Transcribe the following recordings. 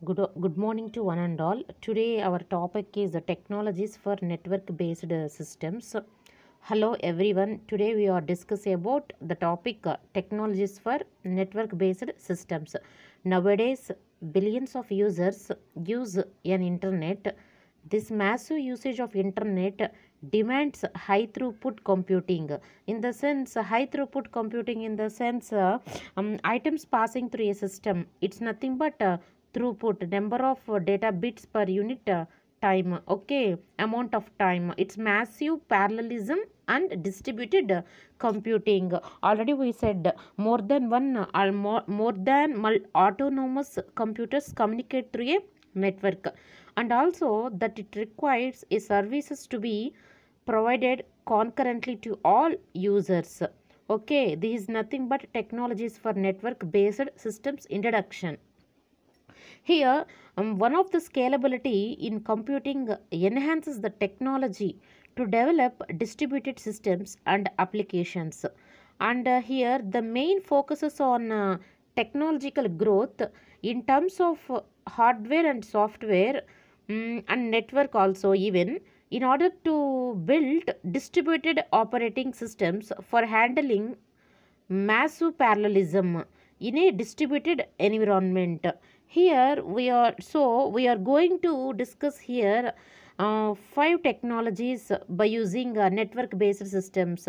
Good morning to one and all. Today our topic is the technologies for network based systems. Hello everyone. Today we are discussing about the topic technologies for network based systems. Nowadays billions of users use an internet. This massive usage of internet demands high throughput computing. In the sense high throughput computing in the sense items passing through a system, it's nothing but throughput, number of data bits per unit time, okay, amount of time. It's massive parallelism and distributed computing. Already we said more than one or more than autonomous computers communicate through a network, and also that it requires a services to be provided concurrently to all users. Okay, this is nothing but technologies for network based systems introduction. Here, one of the scalability in computing enhances the technology to develop distributed systems and applications. And here, the main focuses on technological growth in terms of hardware and software, and network also even, in order to build distributed operating systems for handling massive parallelism in a distributed environment. Here we are going to discuss here five technologies by using network based systems.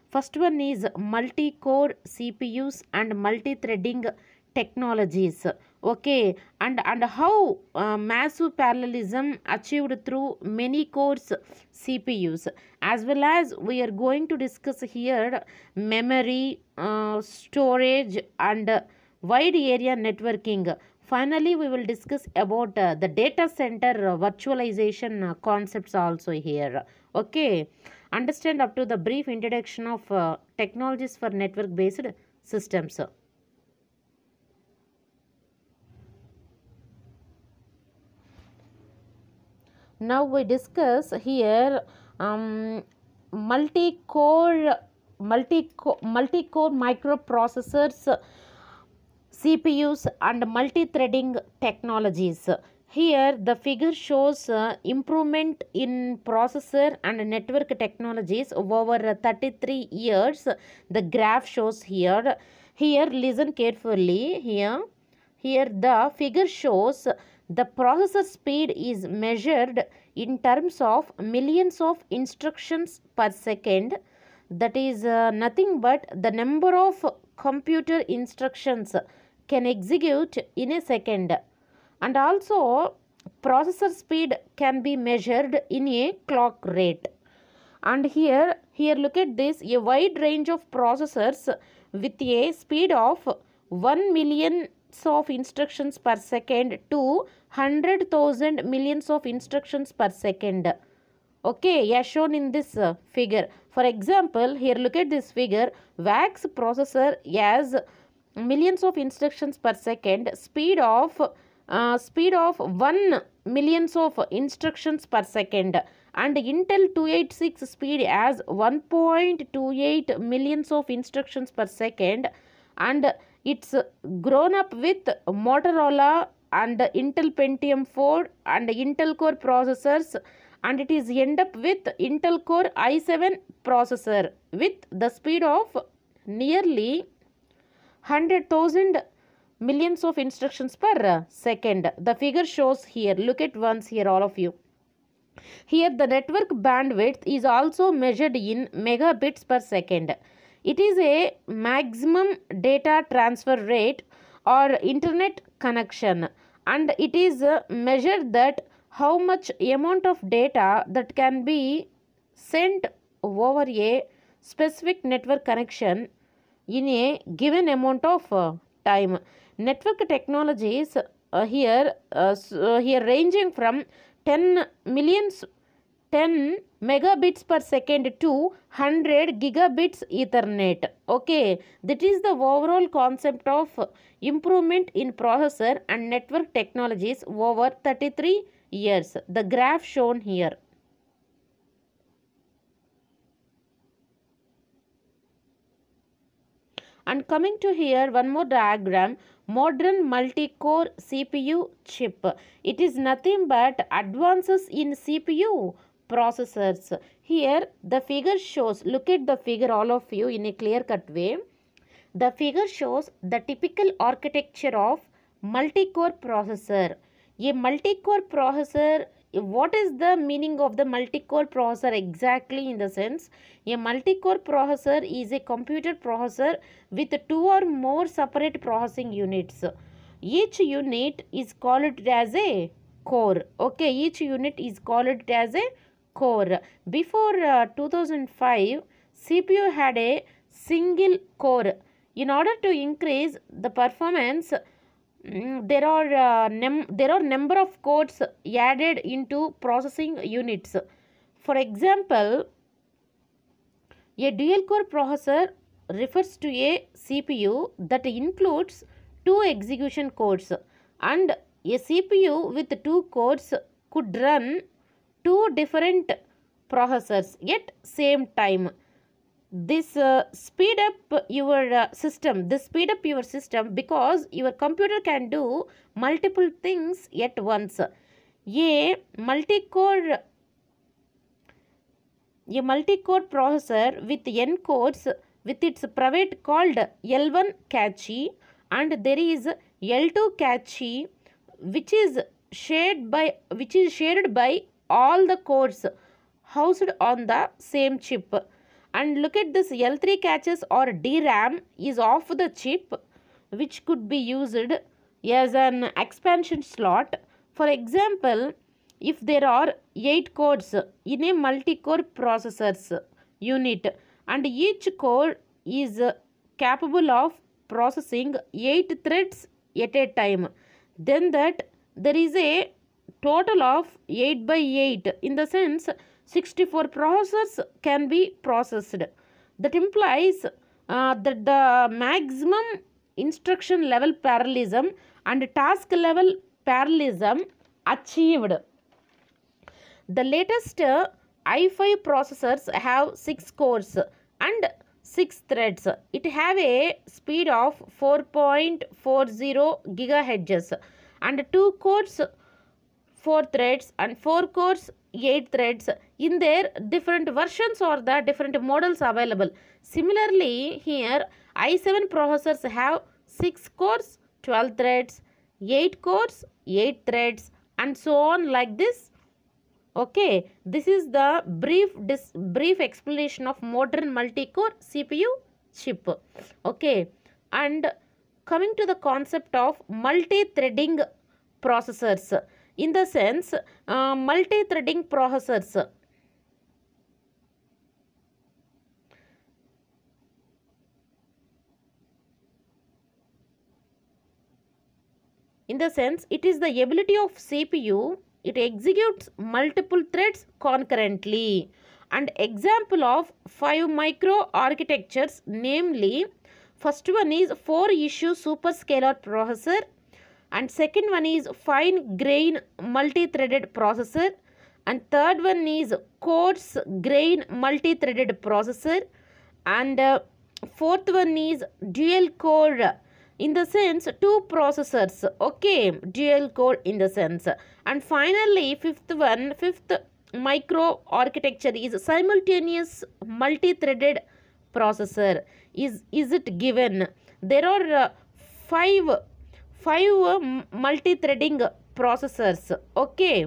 First one is multi-core CPUs and multi-threading technologies. Okay, and how massive parallelism achieved through many cores CPUs, as well as we are going to discuss here memory, storage, and wide area networking. Finally, we will discuss about the data center virtualization concepts also here. Okay, understand up to the brief introduction of technologies for network based systems. Now we discuss here um, multi-core multi-core microprocessors, CPUs, and multi-threading technologies. Here the figure shows improvement in processor and network technologies over 33 years. The graph shows here. Here listen carefully. Here the figure shows the processor speed is measured in terms of millions of instructions per second. That is nothing but the number of computer instructions can execute in a second. And also processor speed can be measured in a clock rate. And here look at this, a wide range of processors with a speed of 1 million of instructions per second to 100,000 millions of instructions per second. Okay, as shown in this figure. For example, here look at this figure. VAX processor has millions of instructions per second, speed of 1 millions of instructions per second, and Intel 286 speed has 1.28 millions of instructions per second, and it's grown up with Motorola and Intel Pentium 4 and Intel Core processors, and it is end up with Intel Core i7 processor with the speed of nearly 100,000 millions of instructions per second. The figure shows here. Look at once here, all of you. Here the network bandwidth is also measured in megabits per second. It is a maximum data transfer rate or internet connection, and it is measured that how much amount of data that can be sent over a specific network connection in a given amount of time. Network technologies here ranging from 10 millions 10 megabits per second to 100 gigabits ethernet. Okay, that is the overall concept of improvement in processor and network technologies over 33 years. The graph shown here. And coming to here, one more diagram. modern multi-core CPU chip. It is nothing but advances in CPU processors. Here the figure shows, look at the figure all of you in a clear-cut way. The figure shows the typical architecture of multi-core processor. A multi-core processor, what is the meaning of the multi-core processor exactly? In the sense, a multi-core processor is a computer processor with two or more separate processing units. Each unit is called as a core. Okay, each unit is called as a core. Before 2005, CPU had a single core. In order to increase the performance, there are number of cores added into processing units. For example, a dual core processor refers to a CPU that includes two execution cores, and a CPU with two cores could run two different processors at same time. This speed up your system because your computer can do multiple things at once. A multi-core processor with n cores with its private called L1 cache, and there is L2 cache which is shared by all the cores housed on the same chip. And look at this, L3 caches or DRAM is off the chip, which could be used as an expansion slot. For example, if there are 8 cores in a multi-core processor's unit and each core is capable of processing 8 threads at a time, then that there is a total of 8 by 8, in the sense 64 processors can be processed. That implies that the maximum instruction level parallelism and task level parallelism achieved. The latest i5 processors have 6 cores and 6 threads. It have a speed of 4.40 gigahertz and 2 cores 4 threads and 4 cores 8 threads. In their different versions or the different models available. Similarly, here i7 processors have 6 cores 12 threads, 8 cores 8 threads, and so on like this. Okay, this is the brief explanation of modern multi-core CPU chip. Okay, and coming to the concept of multi-threading processors. In the sense, multi-threading processors. In the sense, it is the ability of CPU, it executes multiple threads concurrently. And example of 5 micro architectures, namely, first one is 4-issue superscalar processor, and second one is fine grain multi-threaded processor, and third one is coarse grain multi-threaded processor, and fourth one is dual core, in the sense 2 processors. Okay, dual core in the sense. And finally fifth micro architecture is simultaneous multi-threaded processor. Is it given? There are 5 multi-threading processors. Okay,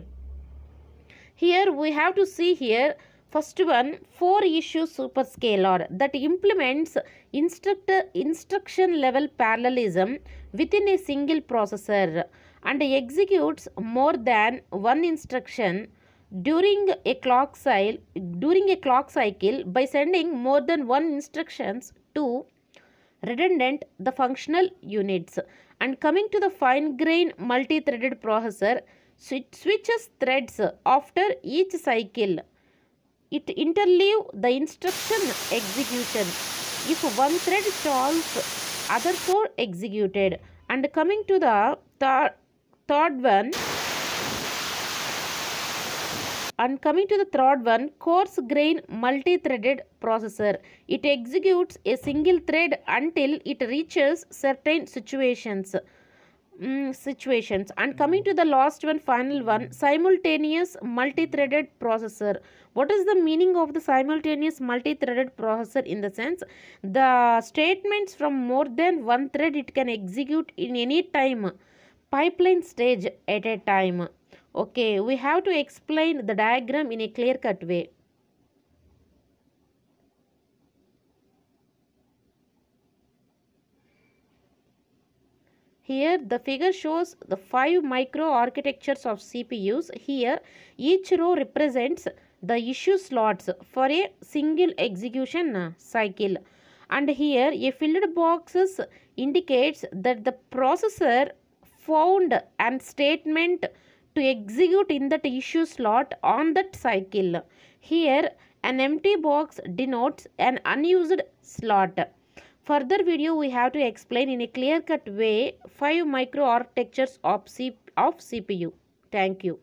here we have to see here, first one 4-issue superscalar that implements instruction level parallelism within a single processor and executes more than one instruction during a clock cycle by sending more than one instructions to redundant the functional units. And coming to the fine grain multi-threaded processor, switches threads after each cycle. It interleave the instruction execution. If one thread stalls, other 4 executed. And coming to the third one, And coming to the third one, coarse grain multi-threaded processor. It executes a single thread until it reaches certain situations. And coming to the last one, final one, simultaneous multi-threaded processor. What is the meaning of the simultaneous multi-threaded processor? In the sense, the statements from more than one thread it can execute in any time, pipeline stage at a time. Okay, we have to explain the diagram in a clear cut way. Here the figure shows the 5 micro architectures of CPUs. Here each row represents the issue slots for a single execution cycle. And here a filled boxes indicates that the processor found an statement to execute in that issue slot on that cycle. Here an empty box denotes an unused slot. Further video we have to explain in a clear cut way 5 micro architectures of CPU. Thank you.